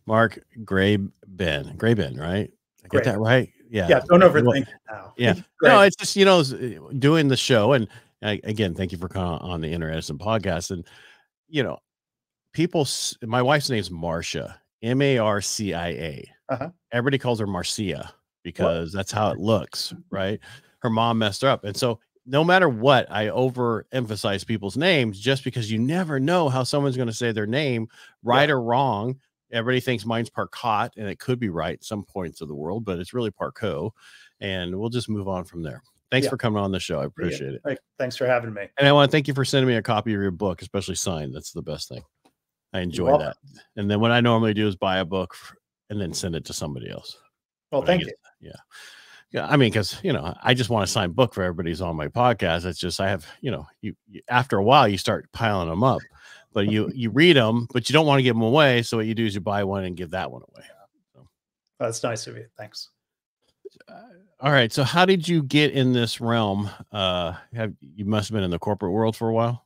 Mark Graban, right? I get that right? Yeah. Yeah. Don't overthink it now. Yeah. No, it's just, you know, doing the show. And again, thank you for coming on the Inner Edison podcast. And, you know, my wife's name's Marcia, Marcia. Everybody calls her Marcia because that's how it looks, right? Her mom messed her up. And so no matter what, I overemphasize people's names just because you never know how someone's going to say their name, right or wrong. Everybody thinks mine's Parcaut, and it could be right at some points of the world, but it's really Parcaut. And we'll just move on from there. Thanks for coming on the show. I appreciate it. Thanks for having me. And I want to thank you for sending me a copy of your book, especially signed. That's the best thing. I enjoy that. And then what I normally do is buy a book and then send it to somebody else. Well, thank you. Yeah. Yeah. I mean, because, you know, I just want to sign book for everybody's on my podcast. It's just, I have, you know, you after a while, you start piling them up, but you read them, but you don't want to give them away. So what you do is you buy one and give that one away. So. That's nice of you. Thanks. All right. So how did you get in this realm? You must have been in the corporate world for a while.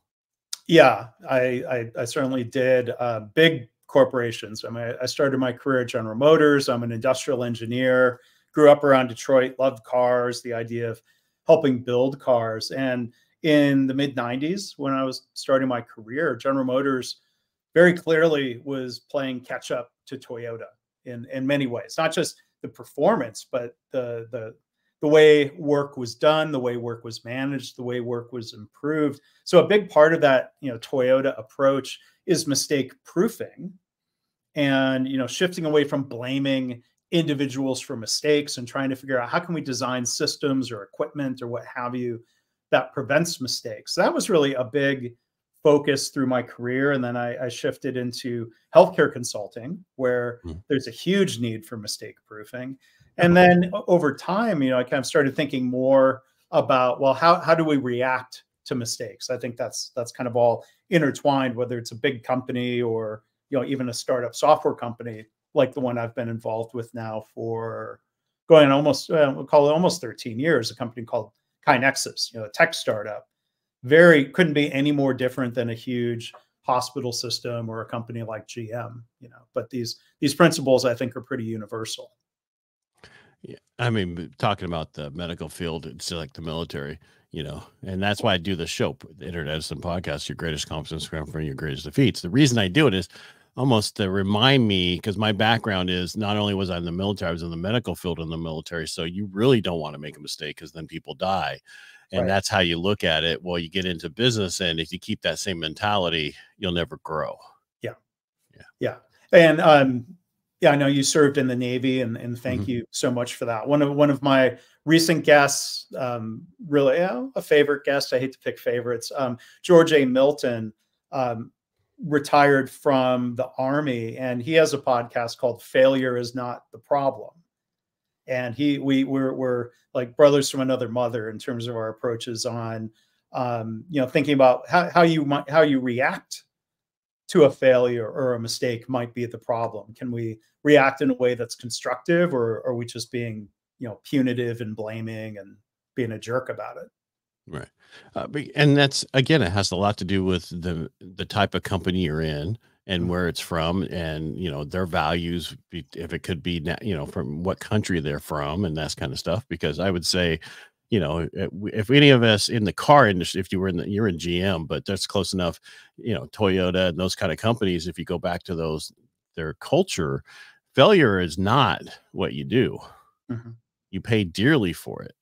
Yeah, I certainly did. Big corporations. I mean, I started my career at General Motors. I'm an industrial engineer, grew up around Detroit, loved cars, the idea of helping build cars. And in the mid 90s, when I was starting my career, General Motors very clearly was playing catch up to Toyota in many ways, not just the performance, but the way work was done, the way work was managed, the way work was improved. So a big part of that, you know, Toyota approach is mistake proofing, and, you know, shifting away from blaming individuals for mistakes and trying to figure out how can we design systems or equipment or what have you that prevents mistakes. That was really a big focus through my career. And then I shifted into healthcare consulting, where there's a huge need for mistake proofing. And then over time, you know, I kind of started thinking more about, well, how do we react to mistakes? I think that's kind of all intertwined, whether it's a big company or, you know, even a startup software company like the one I've been involved with now for going almost, we'll call it almost 13 years, a company called KaiNexus, you know, a tech startup. Couldn't be any more different than a huge hospital system or a company like GM, you know, but these principles I think are pretty universal. Yeah. I mean, talking about the medical field, it's like the military, you know, and that's why I do the show, the Inner Edison Podcast, your greatest accomplishments come from your greatest defeats. The reason I do it is almost to remind me, because my background is not only was I in the military, I was in the medical field in the military. So you really don't want to make a mistake because then people die. And that's how you look at it. Well, you get into business, and if you keep that same mentality, you'll never grow. Yeah. And, yeah, I know you served in the Navy, and thank you so much for that. One of my recent guests, really a favorite guest. I hate to pick favorites. George A. Milton retired from the Army, and he has a podcast called "Failure Is Not the Problem." And we're like brothers from another mother in terms of our approaches on, you know, thinking about how you react to a failure or a mistake might be the problem. Can we react in a way that's constructive, or are we just being, you know, punitive and blaming and being a jerk about it? Right. And that's, again, it has a lot to do with the type of company you're in and where it's from, and, you know, their values, if it could be, you know, from what country they're from and that kind of stuff. Because I would say, you know, if any of us in the car industry, if you're in GM, but that's close enough, you know, Toyota and those kind of companies, if you go back to their culture, failure is not what you do. You pay dearly for it.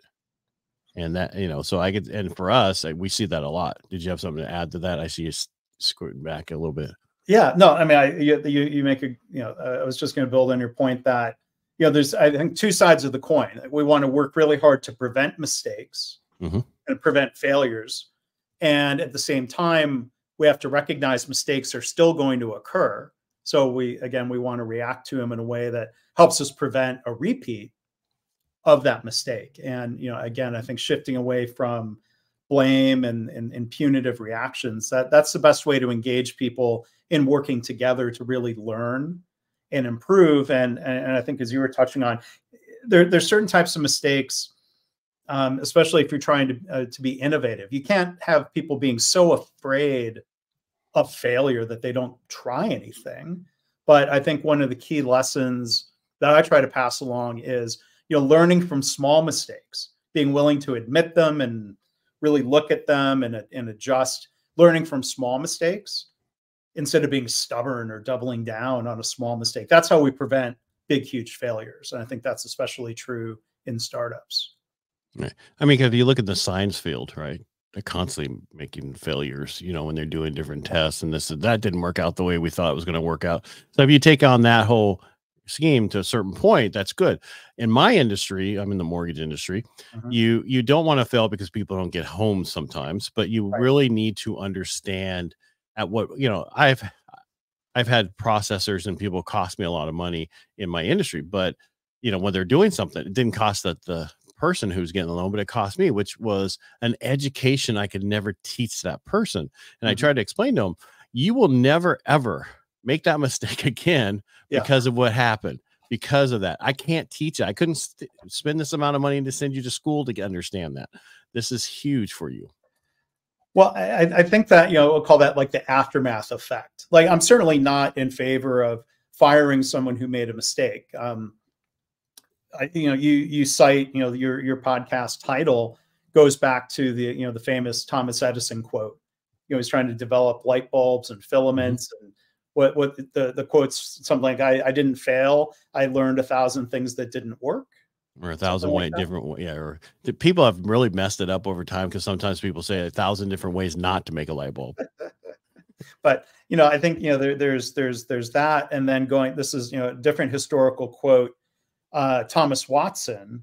And that, you know, so and for us, we see that a lot. Did you have something to add to that? I see you squirting back a little bit. Yeah, no, I mean, you make a, you know, I was just going to build on your point that, you know, there's, I think, two sides of the coin. We want to work really hard to prevent mistakes and prevent failures. And at the same time, we have to recognize mistakes are still going to occur. So we want to react to them in a way that helps us prevent a repeat of that mistake. And, you know, again, I think shifting away from blame and punitive reactions, that's the best way to engage people in working together to really learn and improve. And I think, as you were touching on, there's certain types of mistakes, especially if you're trying to be innovative. You can't have people being so afraid of failure that they don't try anything. But I think one of the key lessons that I try to pass along is, learning from small mistakes, being willing to admit them and really look at them and adjust, learning from small mistakes instead of being stubborn or doubling down on a small mistake. That's how we prevent big, huge failures. And I think that's especially true in startups. Right. I mean, if you look at the science field, right? They're constantly making failures, when they're doing different tests and that didn't work out the way we thought it was going to work out. So if you take on that whole scheme to a certain point, that's good. In my industry, I'm in the mortgage industry. You don't want to fail because people don't get home sometimes, but you really need to understand at what, I've had processors and people cost me a lot of money in my industry, but when they're doing something, it didn't cost the person who's getting the loan, but it cost me, which was an education I could never teach that person. And I tried to explain to them, you will never, ever make that mistake again because of what happened. Because of that, I can't teach it. I couldn't spend this amount of money to send you to school to understand that. This is huge for you. Well, I think that, we'll call that like the aftermath effect. Like, I'm certainly not in favor of firing someone who made a mistake. You cite, your podcast title goes back to the famous Thomas Edison quote. He's trying to develop light bulbs and filaments, and what the quote's something like, I didn't fail. I learned 1,000 things that didn't work. Or 1,000 different ways. Yeah. Or people have really messed it up over time, because sometimes people say 1,000 different ways not to make a light bulb. But, I think, there's that. And then this is, a different historical quote. Thomas Watson,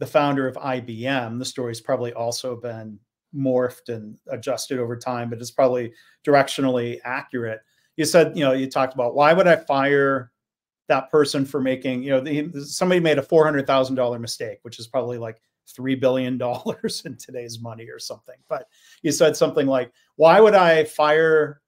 the founder of IBM, the story's probably also been morphed and adjusted over time, but it's probably directionally accurate. You said, you talked about, why would I fire that person for making, somebody made a $400,000 mistake, which is probably like $3 billion in today's money or something. But you said something like, why would I fire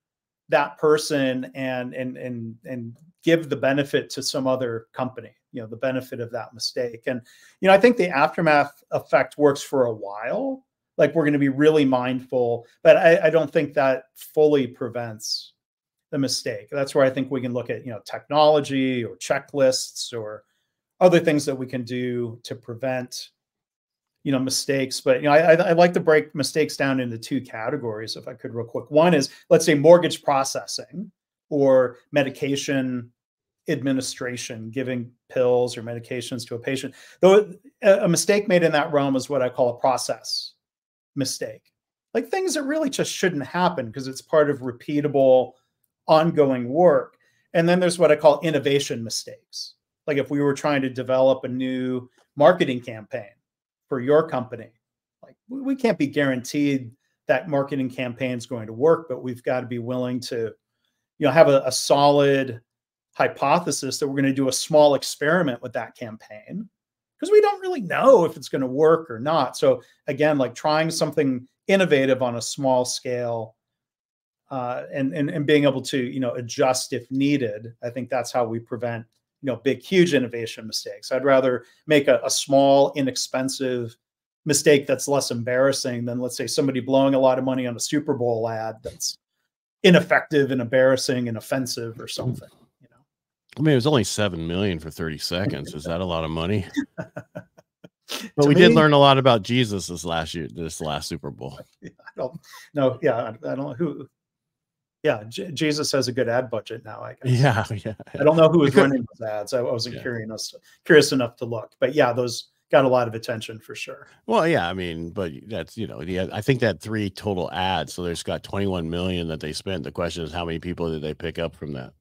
that person and give the benefit to some other company, the benefit of that mistake? And, I think the aftermath effect works for a while. Like, we're going to be really mindful, but I don't think that fully prevents the mistake. That's where I think we can look at, technology or checklists or other things that we can do to prevent, mistakes. But, I like to break mistakes down into two categories, if I could real quick. One is, let's say, mortgage processing or medication administration, giving pills or medications to a patient. Though a mistake made in that realm is what I call a process mistake. Like, things that really just shouldn't happen because it's part of repeatable, ongoing work. And then there's what I call innovation mistakes. Like, if we were trying to develop a new marketing campaign for your company, like, we can't be guaranteed that marketing campaign is going to work, but we've got to be willing to, have a solid hypothesis that we're going to do a small experiment with that campaign, because we don't really know if it's going to work or not. So again, like, trying something innovative on a small scale, and being able to, adjust if needed. I think that's how we prevent, big, huge innovation mistakes. I'd rather make a small, inexpensive mistake that's less embarrassing than, let's say, somebody blowing a lot of money on a Super Bowl ad that's ineffective and embarrassing and offensive or something. I mean, it was only 7 million for 30 seconds. Is that a lot of money? But we did learn a lot about Jesus this last Super Bowl. I don't know. Yeah, I don't know who. Yeah, Jesus has a good ad budget now, I guess. Yeah. I don't know who was running those ads. I wasn't curious enough to look. But yeah, those got a lot of attention for sure. Well, yeah, I mean, but that's, I think that 3 total ads. So there's got 21 million that they spent. The question is, how many people did they pick up from that?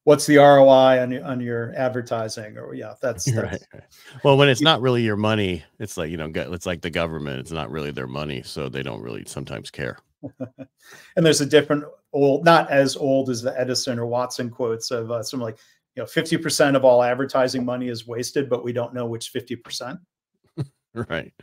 What's the ROI on your advertising? Or that's right. Well, when it's not really your money, it's like, it's like the government. It's not really their money, so they don't really sometimes care. And there's a different not as old as the Edison or Watson quotes of something like, 50% of all advertising money is wasted, but we don't know which 50%. Right.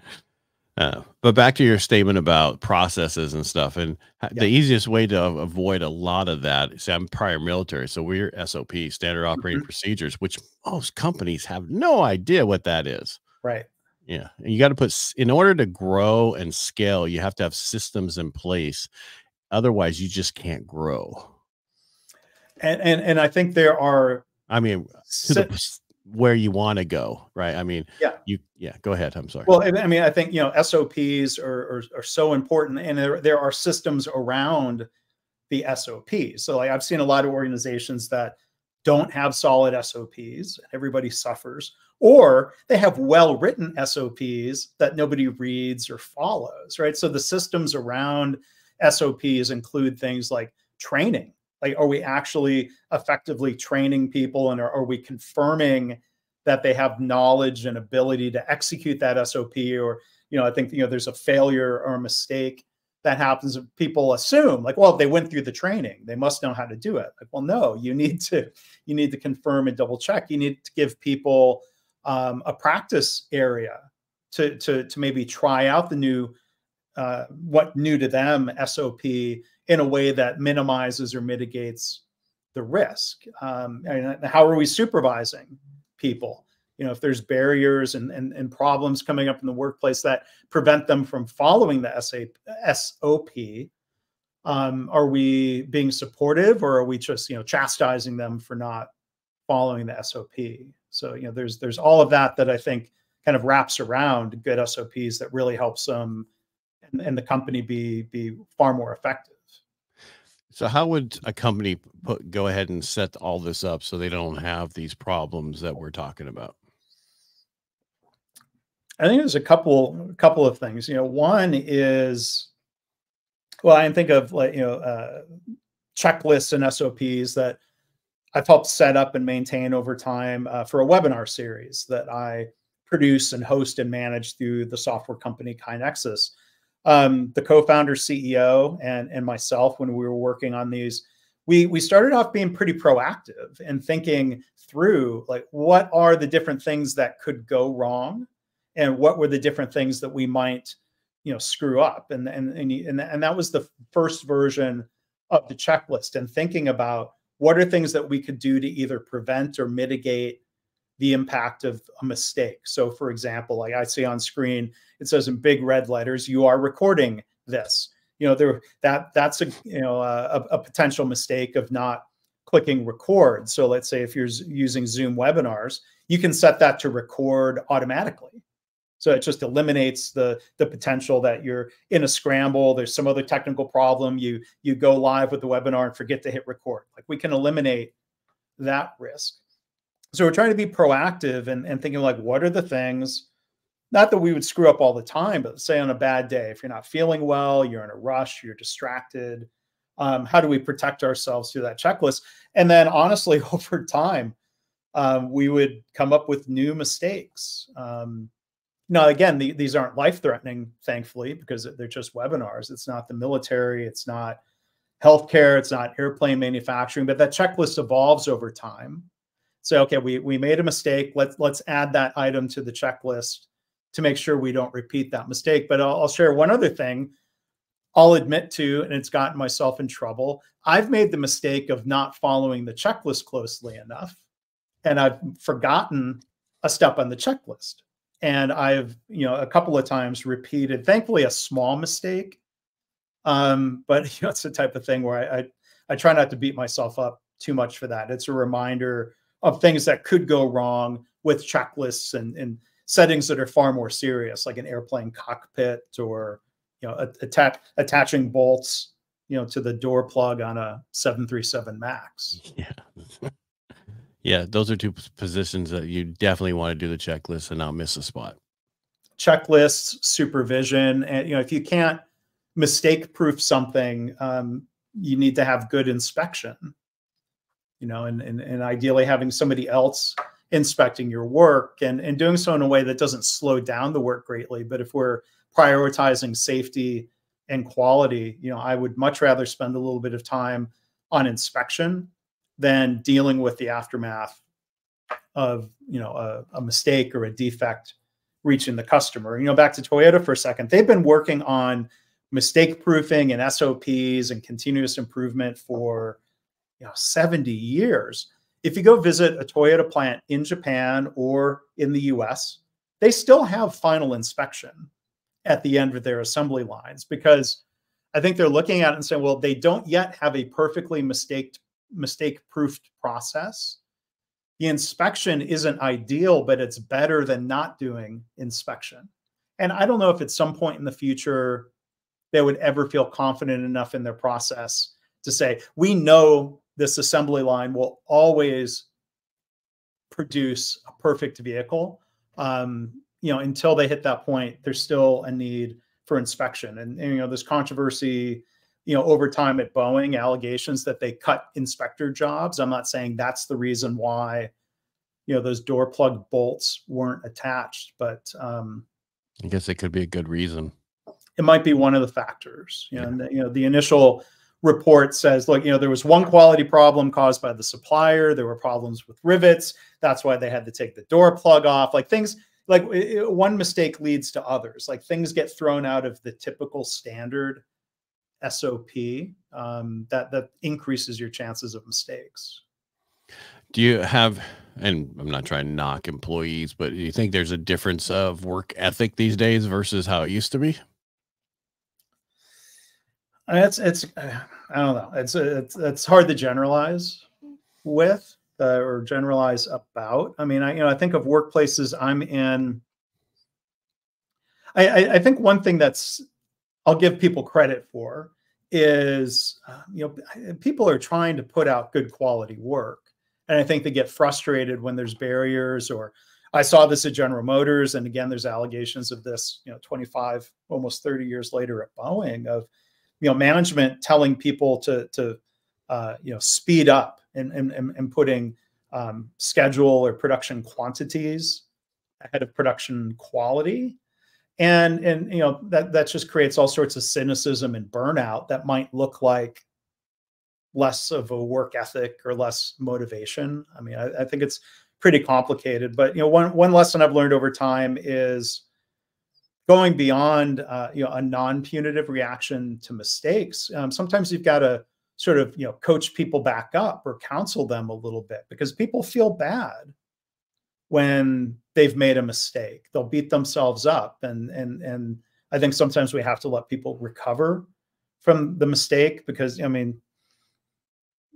But back to your statement about processes and stuff, and the easiest way to avoid a lot of that. See, I'm prior military, so we're SOP, standard operating procedures, which most companies have no idea what that is. Right. Yeah. And you got to put, in order to grow and scale, you have to have systems in place. Otherwise, you just can't grow. And I think there are, I mean, to the where you want to go, right? I mean, yeah, go ahead. I'm sorry. Well, I mean, I think, SOPs are so important, and there are systems around the SOPs. So like I've seen a lot of organizations that don't have solid SOPs, and everybody suffers, or they have well-written SOPs that nobody reads or follows, right? So the systems around SOPs include things like training. Like, are we actually effectively training people, and are we confirming that they have knowledge and ability to execute that SOP? Or, I think, there's a failure or a mistake that happens. People assume like, well, they went through the training, they must know how to do it. Like, well, no, you need to confirm and double check. You need to give people a practice area to maybe try out the new, what new to them SOP in a way that minimizes or mitigates the risk. And how are we supervising people? If there's barriers and problems coming up in the workplace that prevent them from following the SOP, are we being supportive, or are we just, chastising them for not following the SOP? So, there's all of that I think kind of wraps around good SOPs that really helps them and the company be far more effective. So how would a company go ahead and set all this up so they don't have these problems that we're talking about? I think there's a couple of things. One is, well, I think of like, checklists and SOPs that I've helped set up and maintain over time for a webinar series that I produce and host and manage through the software company KaiNexus. The co-founder, CEO, and myself, when we were working on these, we started off being pretty proactive and thinking through like, what are the different things that could go wrong, and what were the different things that we might, screw up, and that was the first version of the checklist, and thinking about what are things that we could do to either prevent or mitigate the impact of a mistake. So for example, like I see on screen, it says in big red letters, "You are recording this." That's a potential mistake of not clicking record. So let's say if you're using Zoom webinars, you can set that to record automatically. So it just eliminates the potential that you're in a scramble, there's some other technical problem, you go live with the webinar and forget to hit record. Like, we can eliminate that risk. So we're trying to be proactive and thinking like, what are the things, not that we would screw up all the time, but say on a bad day, if you're not feeling well, you're in a rush, you're distracted, how do we protect ourselves through that checklist? And then honestly, over time, we would come up with new mistakes. Now, again, these aren't life-threatening, thankfully, because they're just webinars. It's not the military, it's not healthcare, it's not airplane manufacturing, but that checklist evolves over time. So, okay, we made a mistake. Let's add that item to the checklist to make sure we don't repeat that mistake. But I'll share one other thing I'll admit to, and it's gotten myself in trouble. I've made the mistake of not following the checklist closely enough, and I've forgotten a step on the checklist. And I've, a couple of times repeated, thankfully, a small mistake. But it's the type of thing where I try not to beat myself up too much for that. It's a reminder of things that could go wrong with checklists and settings that are far more serious, like an airplane cockpit, or attaching bolts to the door plug on a 737 MAX. Yeah. Yeah, those are two positions that you definitely want to do the checklist and not miss a spot. Checklists, supervision, and if you can't mistake-proof something, you need to have good inspection. And ideally having somebody else inspecting your work and doing so in a way that doesn't slow down the work greatly. But if we're prioritizing safety and quality, I would much rather spend a little bit of time on inspection than dealing with the aftermath of, a mistake or a defect reaching the customer. Back to Toyota for a second. They've been working on mistake proofing and SOPs and continuous improvement for 70 years. If you go visit a Toyota plant in Japan or in the US, they still have final inspection at the end of their assembly lines, because I think they're looking at it and saying, well, they don't yet have a perfectly mistake-proofed process, the inspection isn't ideal, but it's better than not doing inspection. And I don't know if at some point in the future they would ever feel confident enough in their process to say, we know this assembly line will always produce a perfect vehicle. Until they hit that point, there's still a need for inspection. And there's controversy, over time at Boeing, allegations that they cut inspector jobs. I'm not saying that's the reason why, those door plug bolts weren't attached, but I guess it could be a good reason. It might be one of the factors. And the initial report says, look, there was one quality problem caused by the supplier. There were problems with rivets. That's why they had to take the door plug off. Like things, like one mistake leads to others. Like things get thrown out of the typical standard SOP that increases your chances of mistakes. Do you have, and I'm not trying to knock employees, but do you think there's a difference of work ethic these days versus how it used to be? It's I don't know. It's hard to generalize with or generalize about. I mean, I think of workplaces I'm in. I think one thing I'll give people credit for is people are trying to put out good quality work, and I think they get frustrated when there's barriers. Or I saw this at General Motors, and again, there's allegations of this 25, almost 30 years later at Boeing, of management telling people to speed up and putting schedule or production quantities ahead of production quality. And that just creates all sorts of cynicism and burnout that might look like less of a work ethic or less motivation. I mean, I think it's pretty complicated, but one lesson I've learned over time is going beyond a non-punitive reaction to mistakes. Sometimes you've got to sort of coach people back up or counsel them a little bit, because people feel bad when they've made a mistake. They'll beat themselves up, and I think sometimes we have to let people recover from the mistake, because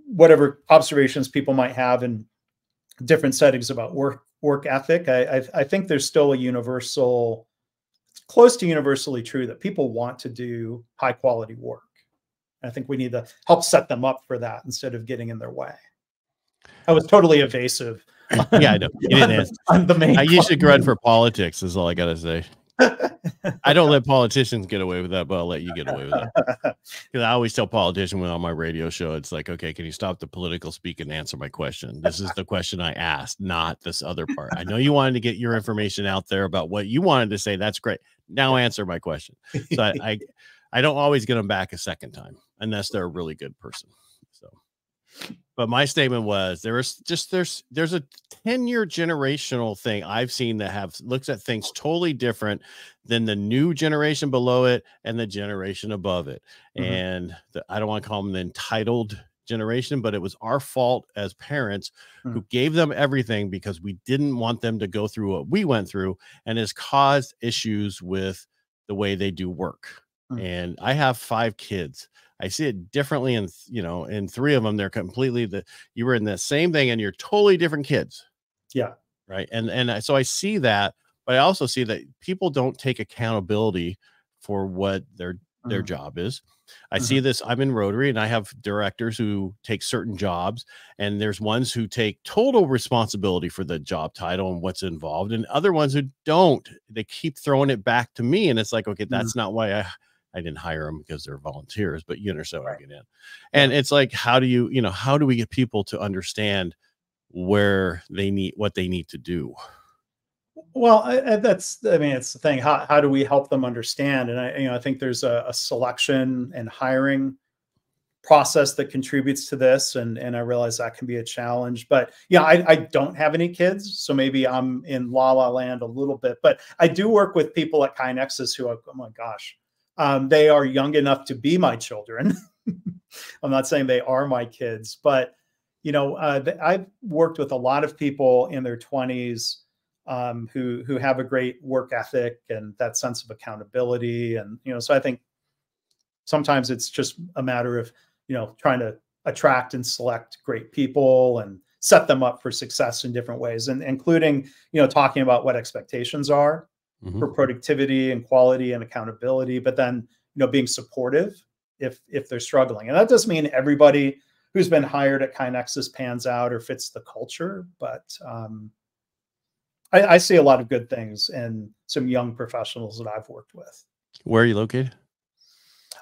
whatever observations people might have in different settings about work ethic, I think there's still a universal, close to universally true, that people want to do high quality work. I think we need to help set them up for that instead of getting in their way. I was totally evasive. Yeah, I know. You didn't answer. On the main. I usually run for politics, is all I got to say. I don't let politicians get away with that, but I'll let you get away with that. Because I always tell politicians when on my radio show, it's like, okay, can you stop the political speak and answer my question? This is the question I asked, not this other part. I know you wanted to get your information out there about what you wanted to say. That's great. Now answer my question. So I don't always get them back a second time unless they're a really good person. So, but my statement was there's a 10-year generational thing I've seen that looks at things totally different than the new generation below it and the generation above it. Mm-hmm. And I don't want to call them the entitled generation, but it was our fault as parents who gave them everything because we didn't want them to go through what we went through, and has caused issues with the way they do work. And I have 5 kids. I see it differently, and in 3 of them, they're completely you were in the same thing and you're totally different kids. Yeah. Right. And so I see that, but I also see that people don't take accountability for what their job is. I see this. I'm in Rotary, and I have directors who take certain jobs, and there's ones who take total responsibility for the job title and what's involved, and other ones who don't. They keep throwing it back to me, and it's like, okay, that's not why I didn't hire them, because they're volunteers, but you understand what I get in. And it's like, how do we get people to understand what they need to do? Well, it's the thing. How do we help them understand? And I think there's a selection and hiring process that contributes to this. And I realize that can be a challenge, but I don't have any kids, so maybe I'm in la la land a little bit, but I do work with people at KaiNexus who, oh my gosh, they are young enough to be my children. I'm not saying they are my kids, but I've worked with a lot of people in their 20s who have a great work ethic and that sense of accountability. And so I think sometimes it's just a matter of trying to attract and select great people and set them up for success in different ways, and including, talking about what expectations are for productivity and quality and accountability, but then, being supportive if they're struggling. And that doesn't mean everybody who's been hired at KaiNexus pans out or fits the culture, but I see a lot of good things in some young professionals that I've worked with. Where are you located?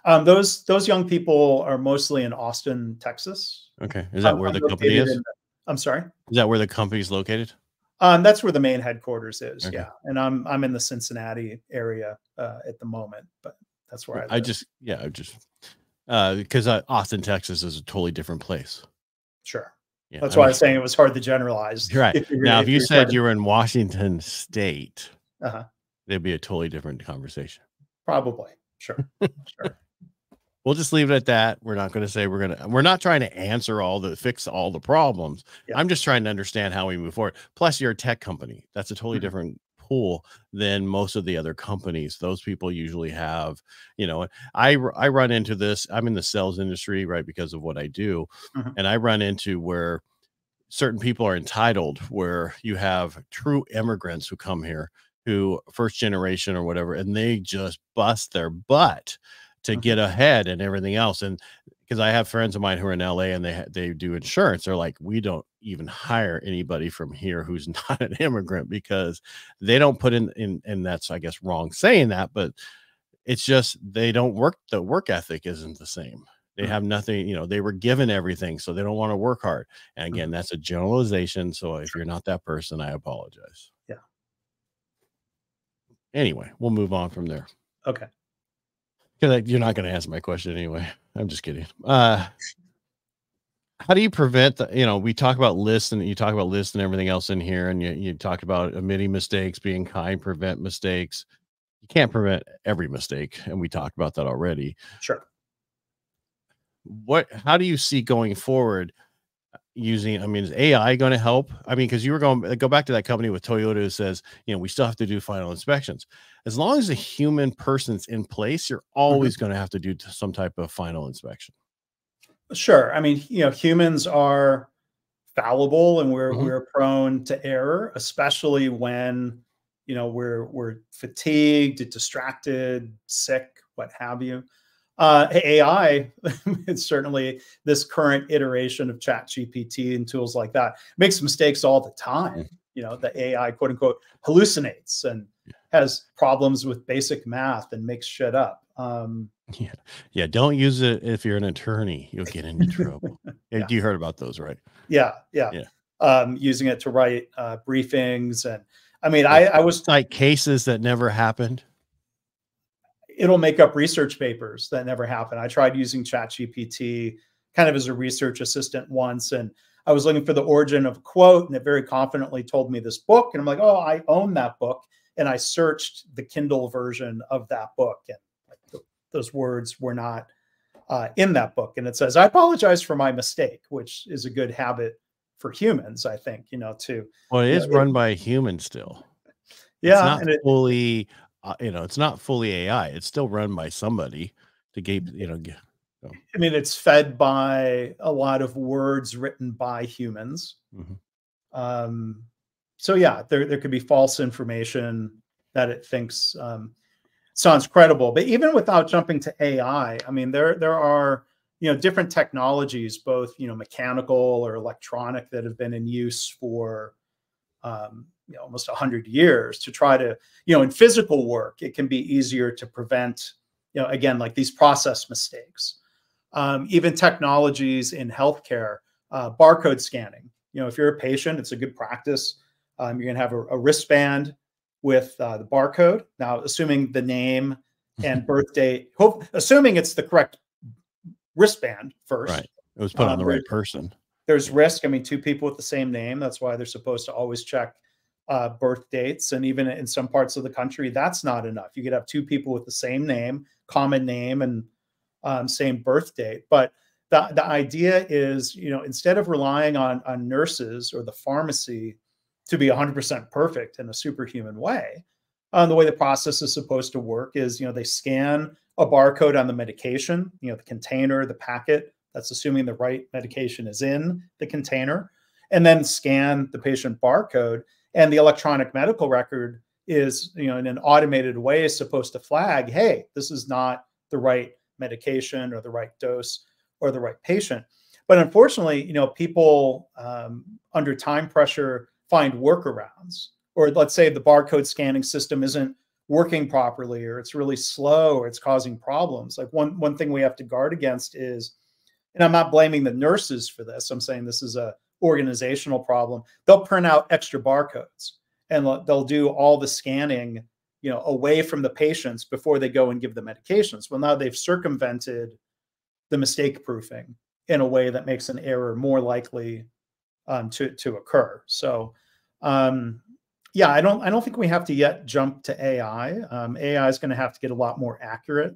Those young people are mostly in Austin, Texas. Okay. Is that where the company is? I'm sorry? Is that where the company's located? That's where the main headquarters is. Okay. Yeah. And I'm in the Cincinnati area at the moment, but that's where I live. Because Austin, Texas is a totally different place. Sure. Yeah, that's why I was saying it was hard to generalize. Right. If you said you were in Washington State, there'd be a totally different conversation. Probably. Sure. Sure. We'll just leave it at that. We're not going to say we're not trying to fix all the problems. Yeah. I'm just trying to understand how we move forward. Plus, you're a tech company. That's a totally different pool than most of the other companies. Those people usually have, I run into this. I'm in the sales industry, right? Because of what I do. And I run into where certain people are entitled, where you have true immigrants who come here, who first generation or whatever, and they just bust their butt to get ahead and everything else. And because I have friends of mine who are in LA and they do insurance, they're like, we don't even hire anybody from here who's not an immigrant, because they don't put in, and that's, I guess, wrong saying that, but it's just, they don't work. The work ethic isn't the same. They have nothing, they were given everything, so they don't want to work hard. And again, that's a generalization. So if you're not that person, I apologize. Yeah. Anyway, we'll move on from there. Okay. Because you're not going to answer my question anyway. I'm just kidding. How do you prevent we talk about lists, and you talk about lists and everything else in here, and you talk about omitting mistakes, being kind, prevent mistakes. You can't prevent every mistake, and we talked about that already. Sure. How do you see going forward using, is AI going to help? Because you were go back to that company with Toyota who says, we still have to do final inspections. As long as a human person's in place, you're always going to have to do some type of final inspection. Sure. Humans are fallible, and we're prone to error, especially when, we're fatigued, distracted, sick, what have you. AI, it's certainly this current iteration of ChatGPT and tools like that, makes mistakes all the time. The AI, quote unquote, hallucinates and has problems with basic math and makes shit up. Yeah. Don't use it if you're an attorney. You'll get into trouble. You heard about those, right? Yeah. Using it to write briefings, and I was like cases that never happened. It'll make up research papers that never happened. I tried using ChatGPT kind of as a research assistant once, and I was looking for the origin of a quote, and it very confidently told me this book. And I'm like, oh, I own that book. And I searched the Kindle version of that book, and those words were not in that book. And it says, I apologize for my mistake, which is a good habit for humans, I think, Well, it is run by a human still. Yeah. It's not fully AI. It's still run by somebody to get. It's fed by a lot of words written by humans. So yeah, there could be false information that it thinks sounds credible. But even without jumping to AI, there are different technologies, both mechanical or electronic, that have been in use for almost 100 years to try to, in physical work, it can be easier to prevent, again, like these process mistakes. Even technologies in healthcare, barcode scanning. If you're a patient, it's a good practice. You're going to have a wristband with the barcode. Now, assuming the name and birth date, assuming it's the correct wristband first. Right. It was put on the right person. There's risk. Two people with the same name. That's why they're supposed to always check birth dates. And even in some parts of the country, that's not enough. You could have two people with the same name, common name, and same birth date. But the idea is, instead of relying on nurses or the pharmacy to be 100% perfect in a superhuman way, the way the process is supposed to work is, they scan a barcode on the medication, the container, the packet That's assuming the right medication is in the container, and then scan the patient barcode. And the electronic medical record is, in an automated way, is supposed to flag, hey, this is not the right medication or the right dose or the right patient. But unfortunately, people under time pressure find workarounds, or let's say the barcode scanning system isn't working properly, or it's really slow, or it's causing problems. Like one thing we have to guard against is, and I'm not blaming the nurses for this, I'm saying this is a organizational problem. They'll print out extra barcodes and they'll do all the scanning, away from the patients before they go and give the medications. Well, now they've circumvented the mistake proofing in a way that makes an error more likely to occur. So, yeah, I don't think we have to yet jump to AI. AI is going to have to get a lot more accurate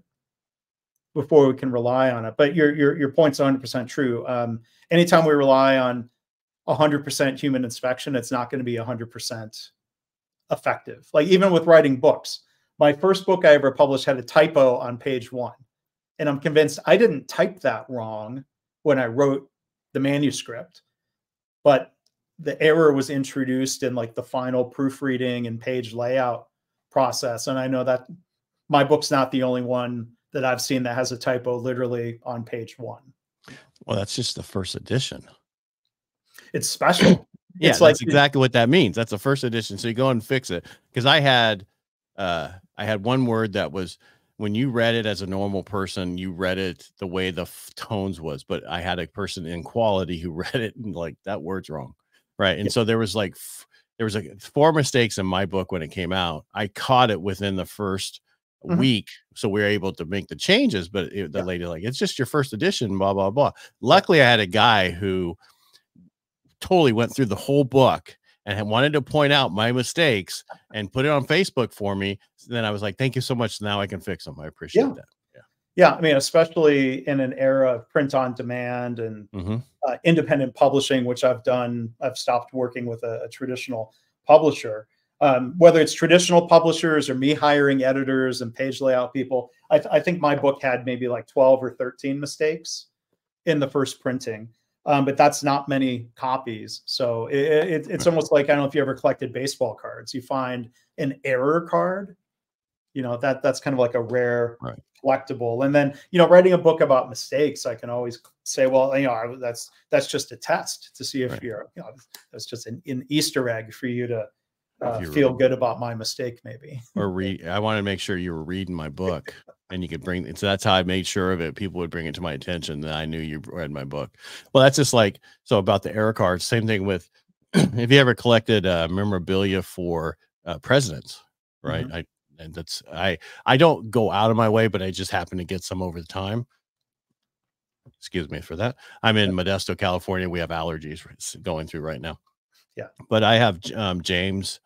before we can rely on it. But your point's 100% true. Anytime we rely on 100% human inspection, it's not going to be 100% effective. Like even with writing books, my first book I ever published had a typo on page 1. And I'm convinced I didn't type that wrong when I wrote the manuscript, but the error was introduced in like the final proofreading and page layout process. And I know that my book's not the only one that I've seen that has a typo literally on page 1. Well, that's just the first edition. It's special. Yeah, it's that's exactly what that means. That's the first edition. So you go and fix it. Because I had one word that was, when you read it as a normal person, you read it the way the tones was. But I had a person in quality who read it and like, that word's wrong. Right. And so there was like 4 mistakes in my book when it came out. I caught it within the first week. So we were able to make the changes. But the lady like, it's just your first edition, blah, blah, blah. Luckily, I had a guy who totally went through the whole book and wanted to point out my mistakes and put it on Facebook for me. So then I was like, thank you so much. Now I can fix them. I appreciate that. Yeah. I mean, especially in an era of print on demand and independent publishing, which I've done. I've stopped working with a traditional publisher, whether it's traditional publishers or me hiring editors and page layout people. I think my book had maybe like 12 or 13 mistakes in the first printing. But that's not many copies. So it's almost like, I don't know if you ever collected baseball cards. You find an error card, that's kind of like a rare collectible. And then, writing a book about mistakes, I can always say, well, that's just a test to see if you're, that's just an Easter egg for you to feel good about my mistake, maybe. Or read. I want to make sure you were reading my book and you could bring it. So that's how I made sure of it. People would bring it to my attention that I knew you read my book. Well, that's just like, so about the error cards, same thing with, if you ever collected memorabilia for presidents, right? I don't go out of my way, but I just happen to get some over the time. Excuse me for that. I'm in Modesto, California. We have allergies going through right now. Yeah. But I have James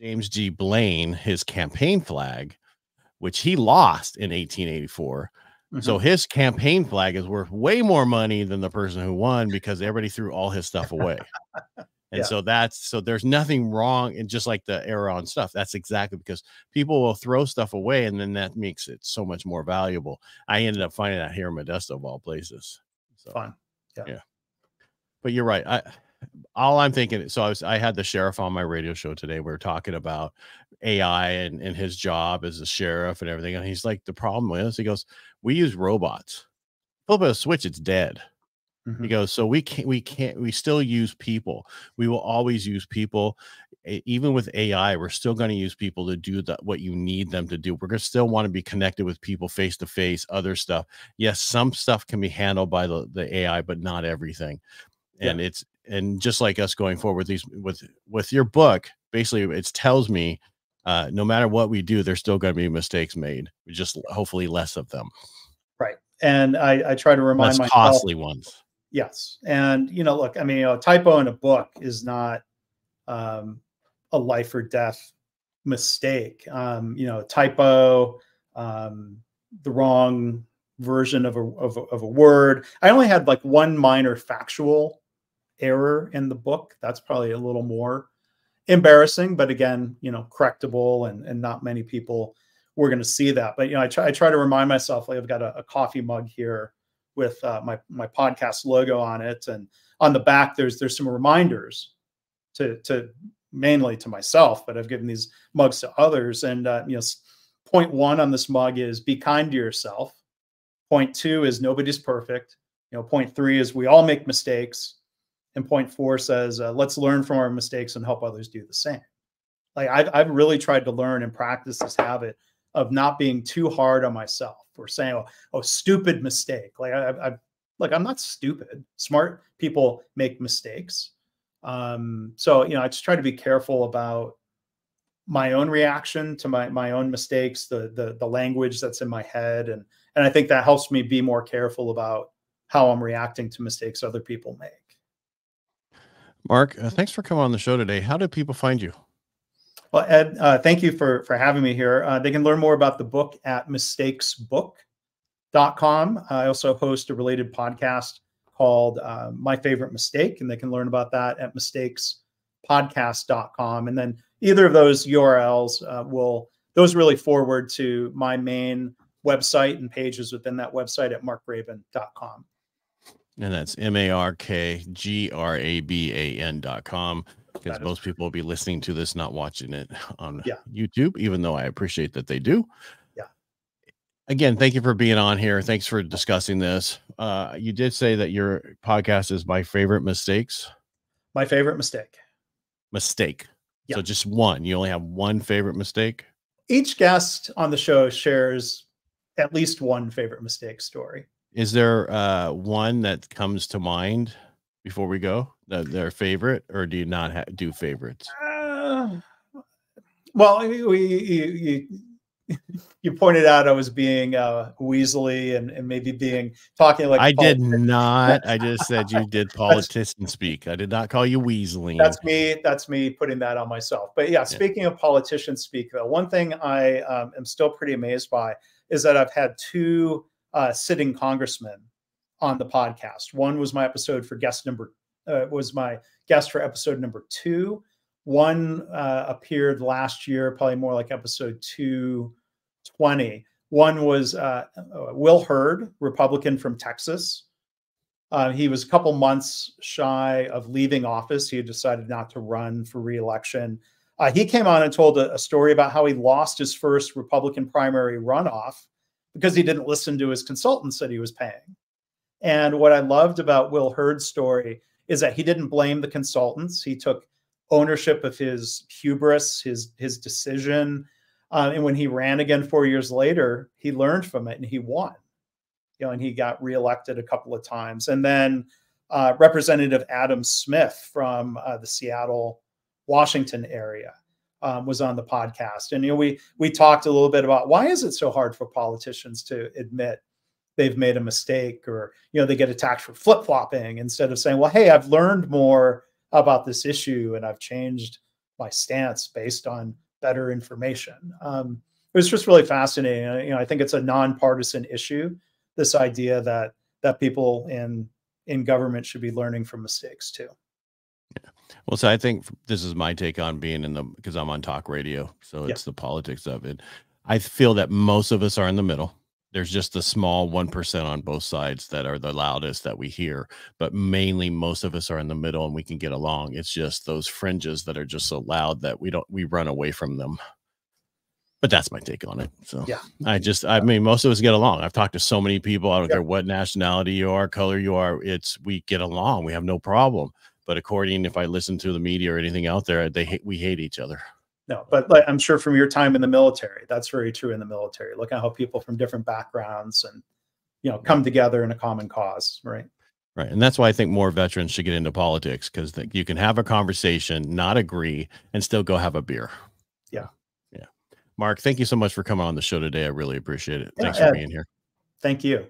G. Blaine, his campaign flag, which he lost in 1884. So his campaign flag is worth way more money than the person who won because everybody threw all his stuff away. And so there's nothing wrong. And just like the error on stuff, that's exactly because people will throw stuff away and then that makes it so much more valuable. I ended up finding that here in Modesto of all places. So fun. Yeah. But you're right. All I'm thinking, so I had the sheriff on my radio show today. We were talking about AI and his job as a sheriff and everything. And he's like, the problem is, he goes, we use robots. Flip a switch, it's dead. He goes, so we still use people. We will always use people. Even with AI, we're still going to use people to do what you need them to do. We're going to still want to be connected with people face to face, other stuff. Yes, some stuff can be handled by the AI, but not everything. And and just like us going forward with your book, basically it tells me no matter what we do, there's still going to be mistakes made. Just hopefully less of them. Right. And I try to remind myself, costly ones. Yes. And, look, I mean, a typo in a book is not a life or death mistake. Typo, the wrong version of a word. I only had like one minor factual error in the book. That's probably a little more embarrassing, but again, correctable, and not many people were going to see that. But, I try to remind myself, like I've got a coffee mug here with my podcast logo on it, and on the back there's some reminders to mainly to myself, but I've given these mugs to others. And point 1 on this mug is be kind to yourself. Point 2 is nobody's perfect. Point 3 is we all make mistakes, and point 4 says let's learn from our mistakes and help others do the same. Like I've really tried to learn and practice this habit of not being too hard on myself or saying, oh, stupid mistake. Like I'm not stupid. Smart people make mistakes. So, I just try to be careful about my own reaction to my own mistakes, the language that's in my head. And I think that helps me be more careful about how I'm reacting to mistakes other people make. Mark, thanks for coming on the show today. How do people find you? Well, Ed, thank you for having me here. They can learn more about the book at mistakesbook.com. I also host a related podcast called My Favorite Mistake, and they can learn about that at mistakespodcast.com. And then either of those URLs those really forward to my main website and pages within that website at markgraban.com. And that's markgraban.com, because most people will be listening to this, not watching it on YouTube, even though I appreciate that they do. Yeah. Again, thank you for being on here. Thanks for discussing this. You did say that your podcast is My Favorite Mistakes. My favorite mistake. Mistake. Yeah. So just one. You only have one favorite mistake? Each guest on the show shares at least one favorite mistake story. Is there one that comes to mind before we go, that their favorite, or do you not do favorites? Well, you pointed out I was being weaselly and maybe talking like I did not. I just said you did politician speak. I did not call you weaseling. That's me putting that on myself. But yeah, speaking of politician speak, one thing I am still pretty amazed by is that I've had 2 sitting congressmen on the podcast. One was my episode for my guest for episode number 2. One appeared last year, probably more like episode 220. One was Will Hurd, Republican from Texas. He was a couple months shy of leaving office. He had decided not to run for re-election. He came on and told a story about how he lost his first Republican primary runoff because he didn't listen to his consultants that he was paying. And what I loved about Will Hurd's story is that he didn't blame the consultants. He took ownership of his hubris, his decision. And when he ran again 4 years later, he learned from it and he won. And he got reelected a couple of times. And then Representative Adam Smith from the Seattle, Washington area was on the podcast. And we talked a little bit about why is it so hard for politicians to admit they've made a mistake, or they get attacked for flip-flopping instead of saying, well, hey, I've learned more about this issue and I've changed my stance based on better information. It was just really fascinating. I think it's a nonpartisan issue, this idea that people in government should be learning from mistakes too. Yeah. Well, so I think this is my take on being because I'm on talk radio. So it's the politics of it. I feel that most of us are in the middle. There's just the small 1% on both sides that are the loudest that we hear, but mainly most of us are in the middle and we can get along. It's just those fringes that are just so loud that we run away from them. But that's my take on it. So I mean, most of us get along. I've talked to so many people. I don't care what nationality you are, color you are. We get along. We have no problem. But if I listen to the media or anything out there, we hate each other. No, but I'm sure from your time in the military, that's very true in the military. Look at how people from different backgrounds and, come together in a common cause, right? Right. And that's why I think more veterans should get into politics, because you can have a conversation, not agree, and still go have a beer. Yeah. Yeah. Mark, thank you so much for coming on the show today. I really appreciate it. Thanks for being here. Thank you.